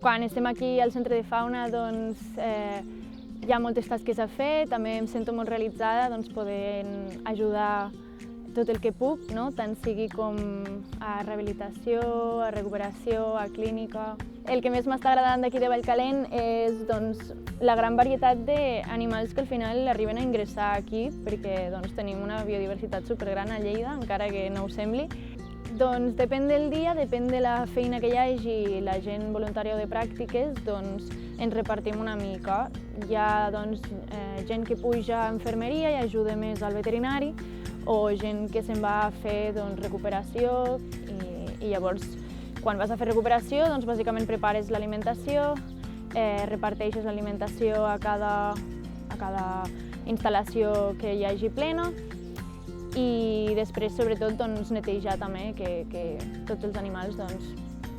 Quan estem aquí al Centre de Fauna hi ha moltes tasques a fer, també em sento molt realitzada podent ajudar tot el que puc, tant sigui com a rehabilitació, a recuperació, a clínica. El que més m'està agradant d'aquí de Vallcalent és la gran varietat d'animals que al final arriben a ingressar aquí, perquè tenim una biodiversitat supergran a Lleida, encara que no ho sembli. Depèn del dia, depèn de la feina que hi hagi la gent voluntària o de pràctiques, ens repartim una mica. Hi ha gent que puja a infermeria i ajuda més al veterinari, o gent que se'n va a fer recuperació i llavors quan vas a fer recuperació bàsicament prepares l'alimentació, reparteixes l'alimentació a cada instal·lació que hi hagi plena i després sobretot netejar també que tots els animals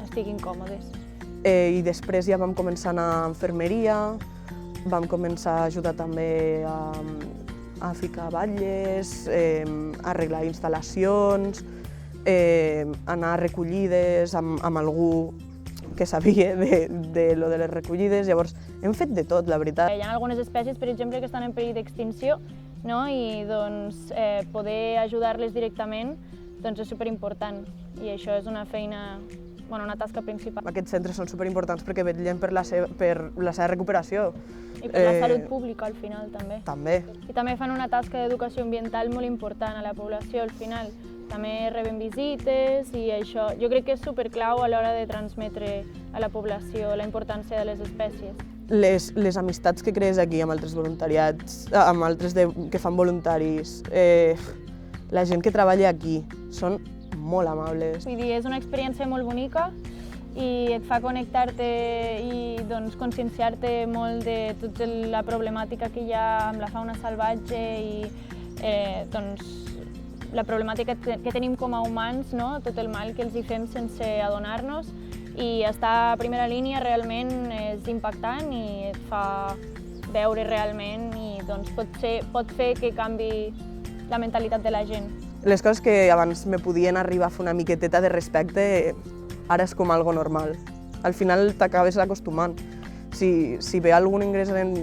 estiguin còmodes. I després ja vam començar a anar a infermeria, vam començar a ajudar també a ficar batlles, a arreglar instal·lacions, anar a recollides amb algú que sabia de lo de les recollides, llavors hem fet de tot, la veritat. Hi ha algunes espècies, per exemple, que estan en perill d'extinció i poder ajudar-les directament és superimportant i això és una feina, una tasca principal. Aquests centres són superimportants perquè vetllen per la seva recuperació. I per la salut pública, al final, també. També. I també fan una tasca d'educació ambiental molt important a la població, al final. També reben visites i això jo crec que és superclau a l'hora de transmetre a la població la importància de les espècies. Les amistats que crees aquí amb altres voluntariats, amb altres que fan voluntaris, la gent que treballa aquí són molt amables. Vull dir, és una experiència molt bonica i et fa connectar-te i conscienciar-te molt de tota la problemàtica que hi ha amb la fauna salvatge i la problemàtica que tenim com a humans, tot el mal que els hi fem sense adonar-nos, i estar a primera línia realment és impactant i et fa veure realment i pot fer que canvi la mentalitat de la gent. Les coses que abans me podien arribar a fer una miqueteta de respecte, ara és com algo normal. Al final t'acabes acostumant. Si ve algun ingressant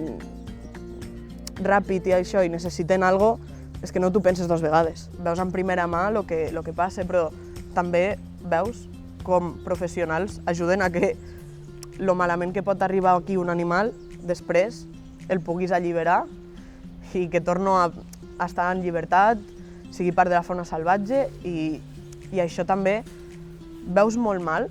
ràpid i això i necessiten alguna cosa, és que no t'ho penses dues vegades. Veus en primera mà el que passa, però també veus com professionals ajuden a que lo malament que pot arribar aquí un animal, després el puguis alliberar i que torno a estar en llibertat, sigui part de la fauna salvatge i això també veus molt mal,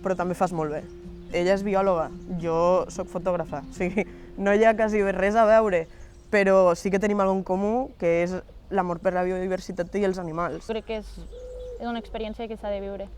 però també fas molt bé. Ella és biòloga, jo sóc fotògrafa, o sigui, no hi ha quasi res a veure, però sí que tenim alguna cosa en comú, que és l'amor per la biodiversitat i els animals. Crec que és una experiència que s'ha de viure.